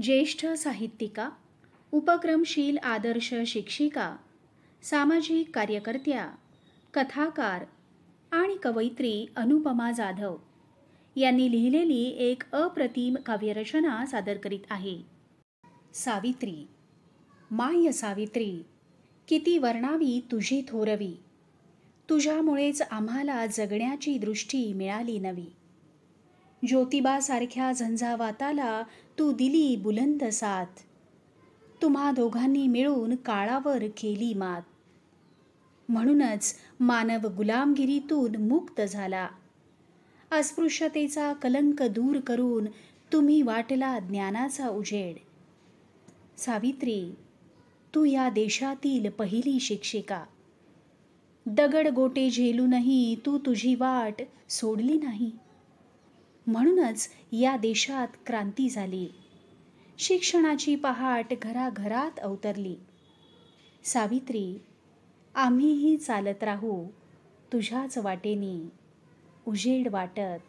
ज्येष्ठ साहित्यिका, उपक्रमशील आदर्श शिक्षिका, सामाजिक कार्यकर्त्या, कथाकार आणि कवयित्री अनुपमा जाधव यांनी लिहिलेली एक अप्रतिम काव्यरचना सादर करीत आहे. सावित्री. माय सावित्री, किती वर्णावी तुझी थोरवी, तुझ्यामुळेच आम्हाला जगण्याची दृष्टी मिळाली नवी. ज्योतिबासारख्या झंझावाताला तू दिली बुलंद साथ, तुम्हा दोघांनी मिळून काळावर केली मात. म्हणूनच मानव गुलामगिरीतून मुक्त झाला, अस्पृश्यतेचा कलंक दूर करून तुम्ही वाटला ज्ञानाचा उजेड. सावित्री, तू या देशातील पहिली शिक्षिका, दगड गोटे झेलूनही तू तुझी वाट सोडली नाही. म्हणूनच या देशात क्रांती झाली, शिक्षणाची पहाट घराघरात अवतरली. सावित्री, आम्हीही चालत राहू तुझ्याच वाटेनी, उजेड वाटत